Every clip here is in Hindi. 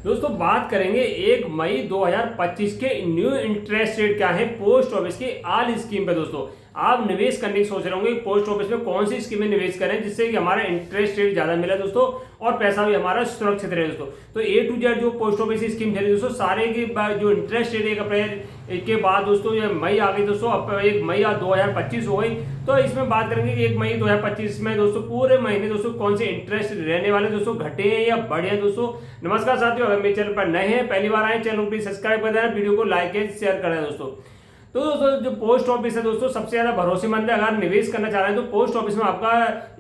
दोस्तों बात करेंगे 1 मई 2025 के न्यू इंटरेस्ट रेट क्या है पोस्ट ऑफिस की आल स्कीम पे। दोस्तों आप निवेश करने की सोच रहे होंगे पोस्ट ऑफिस में कौन सी स्कीम में निवेश करें जिससे कि हमारा इंटरेस्ट रेट ज्यादा मिले दोस्तों और पैसा भी हमारा सुरक्षित रहे। दोस्तों तो ए टू जेड जो पोस्ट ऑफिस की स्कीम चली दोस्तों सारे के जो इंटरेस्ट रेट 1 अप्रैल के बाद दोस्तों ये मई आ गई दोस्तों, अब 1 मई 2025 हो गई। तो इसमें बात करेंगे कि 1 मई 2025 में दोस्तों पूरे महीने दोस्तों कौन से इंटरेस्ट रहने वाले दोस्तों, घटे हैं या बढ़े हैं। दोस्तों नमस्कार साथियों, अगर मेरे चैनल पर नए हैं पहली बार आए चैनल को प्लीज सब्सक्राइब कर देना, वीडियो को लाइक एंड शेयर कर देना। दोस्तों तो दोस्तों जो पोस्ट ऑफिस है दोस्तों सबसे ज्यादा भरोसेमंद है। अगर निवेश करना चाह रहे हैं तो पोस्ट ऑफिस में आपका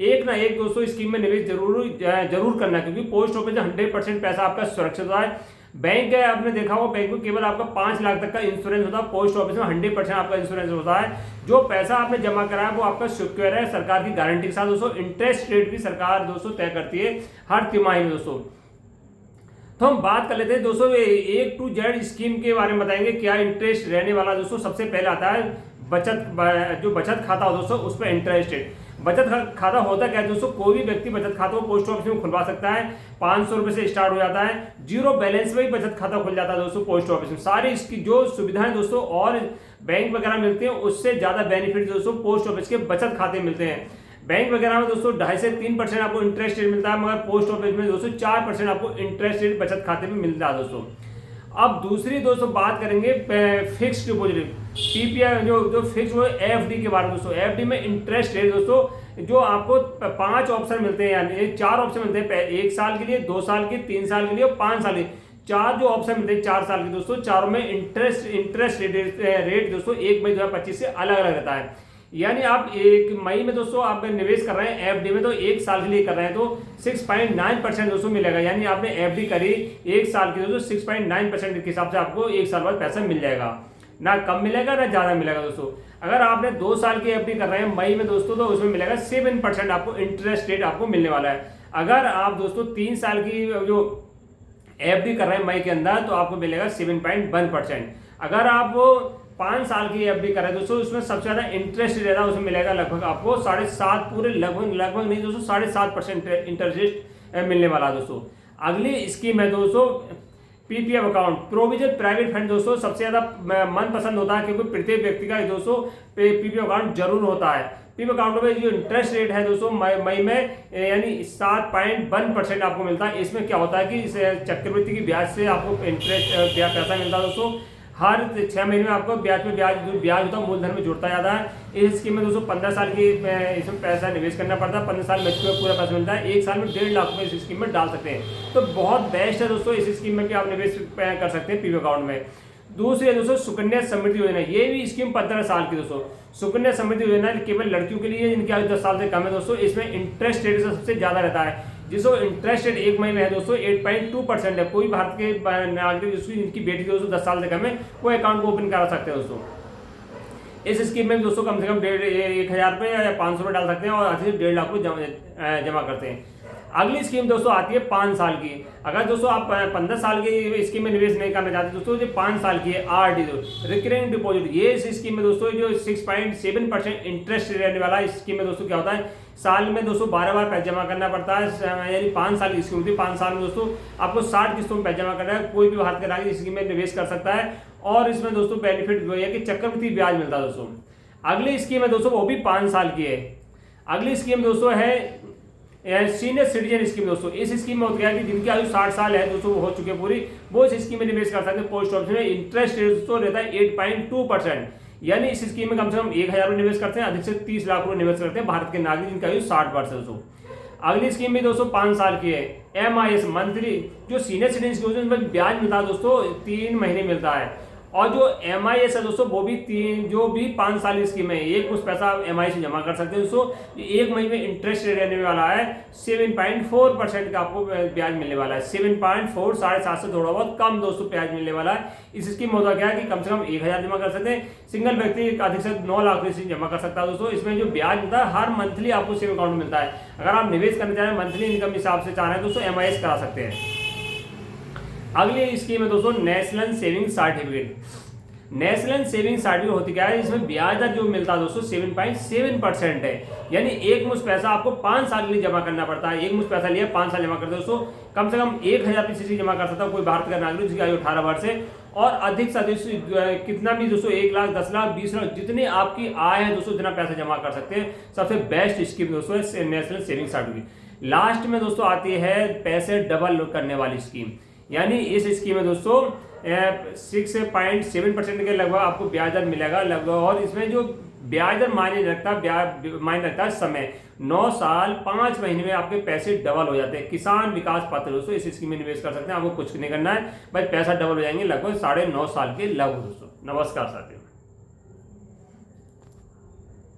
एक ना एक दोस्तों स्कीम में निवेश जरूर करना है, क्योंकि पोस्ट ऑफिस में 100% पैसा आपका सुरक्षित होता है। बैंक है, आपने देखा होगा बैंक में केवल आपका 5 लाख तक का इंश्योरेंस होता है, पोस्ट ऑफिस में 100% आपका इंश्योरेंस होता है। जो पैसा आपने जमा करा है वो आपका सिक्योर है सरकार की गारंटी के साथ। दोस्तों इंटरेस्ट रेट भी सरकार दोस्तों तय करती है हर तिमाही में। दोस्तों तो हम बात कर लेते हैं दोस्तों A to Z स्कीम के बारे में बताएंगे क्या इंटरेस्ट रहने वाला। दोस्तों सबसे पहले आता है जो बचत खाता हो दोस्तों उस पर इंटरेस्ट रेट। बचत खाता होता क्या है दोस्तों, कोई भी व्यक्ति बचत खाता को पोस्ट ऑफिस में खुलवा सकता है। 500 रुपए से स्टार्ट हो जाता है, जीरो बैलेंस में ही बचत खाता खुल जाता है दोस्तों पोस्ट ऑफिस में। सारी इसकी जो सुविधाएं दोस्तों और बैंक वगैरह मिलती हैं उससे ज्यादा बेनिफिट दोस्तों पोस्ट ऑफिस के बचत खाते मिलते हैं। बैंक वगैरह में दोस्तों 2.5 से 3% आपको इंटरेस्ट रेट मिलता है, मगर पोस्ट ऑफिस में दोस्तों 4% आपको इंटरेस्ट रेट बचत खाते में मिलता है। दोस्तों अब दूसरी दोस्तों बात करेंगे फिक्स्ड डिपॉजिट पीपीआई जो फिक्स वो एफडी के बारे में। दोस्तों एफडी में इंटरेस्ट रेट दोस्तों जो आपको 5 ऑप्शन मिलते हैं, यानी 4 ऑप्शन मिलते हैं, 1 साल के लिए, 2 साल के, 3 साल के लिए और 5 साल के। 4 जो ऑप्शन मिलते हैं 4 साल के दोस्तों, चारों में इंटरेस्ट रेट दोस्तों 1 मई 2025 से अलग अलग रहता है। यानी आप 1 मई में दोस्तों आप निवेश कर रहे हैं एफडी में तो 1 साल के लिए कर रहे हैं तो 6.9% दोस्तों मिलेगा। यानी आपने एफडी करी 1 साल की दोस्तों 6.9% के हिसाब से आपको 1 साल बाद पैसा मिल जाएगा, ना कम मिलेगा ना ज्यादा मिलेगा। दोस्तों अगर आपने 2 साल की एफडी कर रहे हैं मई में दोस्तों तो उसमें मिलेगा 7% आपको इंटरेस्ट रेट आपको मिलने वाला है। अगर आप दोस्तों 3 साल की जो एफडी कर रहे हैं मई के अंदर तो आपको मिलेगा 7.1%। अगर आप 5 साल की एफडी कर रहे हैं दोस्तों उसमें सबसे ज्यादा इंटरेस्ट रेट है, उसमें मिलेगा लगभग आपको 7.5 पूरे लगभग नहीं दोस्तों 7.5% इंटरेस्ट मिलने वाला। दोस्तों अगली स्कीम है दोस्तों PPF account provision private fund. दोस्तों सबसे ज्यादा मन पसंद होता है क्योंकि प्रत्येक व्यक्ति का दोस्तों पीपीएफ अकाउंट जरूर होता है। पीपीएफ अकाउंट में जो इंटरेस्ट रेट है दोस्तों मई में यानी 7.1% आपको मिलता है। इसमें क्या होता है कि चक्रवृद्धि की ब्याज से आपको इंटरेस्ट पैसा मिलता है। दोस्तों हर 6 महीने में आपको ब्याज होता है मूलधन में जुड़ता जाता है। इस स्कीम में दोस्तों 15 साल की इसमें पैसा निवेश करना पड़ता है, 15 साल में पूरा पैसा मिलता है। 1 साल में 1.5 लाख रुपए इस स्कीम में डाल सकते हैं। तो बहुत बेस्ट है दोस्तों इस स्कीम में कि आप निवेश कर सकते हैं पीपीएफ अकाउंट में। दूसरी है दोस्तों सुकन्या समृद्धि योजना, ये भी स्कीम 15 साल की। दोस्तों सुकन्या समृद्धि योजना केवल लड़कियों के लिए जिनकी आयु 10 साल से कम है। दोस्तों इसमें इंटरेस्ट रेट सबसे ज्यादा रहता है, जिसको इंटरेस्ट रेट 1 मई में है दोस्तों 8.2% है। कोई भारत के नागरिक जिनकी बेटी दोस्तों 10 साल से कम है वो अकाउंट को ओपन करा सकते हैं। दोस्तों इस स्कीम में दोस्तों कम से कम 1,000 रुपये या 500 रुपये डाल सकते हैं और अधिक 1.5 लाख रुपये जमा करते हैं। अगली स्कीम दोस्तों आती है 5 साल की। अगर दोस्तों आप 15 साल की स्कीम में निवेश नहीं करना चाहते दोस्तों जो 5 साल की है आरडी रिकरिंग डिपॉजिट, ये इस स्कीम में दोस्तों जो 6.7% इंटरेस्ट रहने वाला है। इस स्कीम में दोस्तों क्या होता है साल में दोस्तों 12 बार पैसा जमा करना पड़ता है, यानी 5 साल की स्कीम होती है। 5 साल में दोस्तों आपको 60 किस्तों में पैसा जमा करना है। कोई भी भारत के नागरिक स्कीम में निवेश कर सकता है और इसमें दोस्तों बेनिफिट है कि चक्रवृद्धि ब्याज मिलता है। दोस्तों अगली स्कीम है दोस्तों वो भी 5 साल की है। अगली स्कीम दोस्तों है सीनियर सिटीजन स्कीम। दोस्तों इस स्कीम में हो गया कि जिनकी आयु 60 साल है दोस्तों हो चुके पूरी, वो इस स्कीम में निवेश कर सकते हैं। पोस्ट ऑफिस में इंटरेस्ट रेट दोस्तों रहता है 8.2%। यानी इस स्कीम में कम से कम 1,000 रुपये निवेश करते हैं, अधिक से 30 लाख रुपये निवेश करते हैं भारत के नागरिक जिनकी आयु 60 वर्ष है। दोस्तों अगली स्कीम भी दोस्तों 5 साल की है MIS मंथली जो सीनियर सिटीजन स्कीम उसमें ब्याज मिलता है दोस्तों 3 महीने मिलता है। और जो MIS है दोस्तों वो भी 5 साल की स्कीम है, एक कुछ पैसा MIS में जमा कर सकते हैं। दोस्तों 1 मई में इंटरेस्ट रेट रहने वाला है 7.4% का आपको ब्याज मिलने वाला है। 7.4 7.5 से थोड़ा बहुत कम दोस्तों ब्याज मिलने वाला है। इस स्कीम में होता क्या है कि कम से कम 1,000 जमा कर सकते हैं, सिंगल व्यक्ति अधिक से 9 लाख रुपये जमा कर सकता है। दोस्तों इसमें जो ब्याज मिलता है हर मंथली आपको सेविंग अकाउंट मिलता है। अगर आप निवेश करना चाह रहे हैं मंथली इनकम हिसाब से चाह रहे हैं दोस्तों MIS करा सकते हैं। अगली स्कीम है दोस्तों national saving certificate. National saving certificate होती क्या है, इसमें ब्याज दर जो मिलता है दोस्तों 7.7% है, यानी एक मुश्त पैसा आपको 5 साल के लिए जमा करना पड़ता है। एक मुश्त पैसा लिया 5 साल जमा करते दोस्तों, कम से कम 1000 पीसीसी जमा कर सकता है कोई भारत का नागरिक जिसकी आयु 18 वर्ष है, और अधिक से अधिक कितना भी दोस्तों 1 लाख 10 लाख 20 लाख जितनी आपकी आय है दोस्तों इतना पैसा जमा कर सकते हैं। सबसे बेस्ट स्कीम दोस्तों नेशनल सेविंग सर्टिफिकेट। लास्ट में दोस्तों आती है पैसे डबल करने वाली स्कीम, यानी इस स्कीम में दोस्तों 6.7% के लगभग आपको ब्याज दर मिलेगा लगभग, और इसमें जो ब्याज दर मायने रखता है समय 9 साल 5 महीने में आपके पैसे डबल हो जाते हैं। किसान विकास पत्र दोस्तों इस स्कीम में निवेश कर सकते हैं, आपको कुछ नहीं करना है, बस पैसा डबल हो जाएंगे लगभग 9.5 साल के लगभग दोस्तों। नमस्कार साथियों।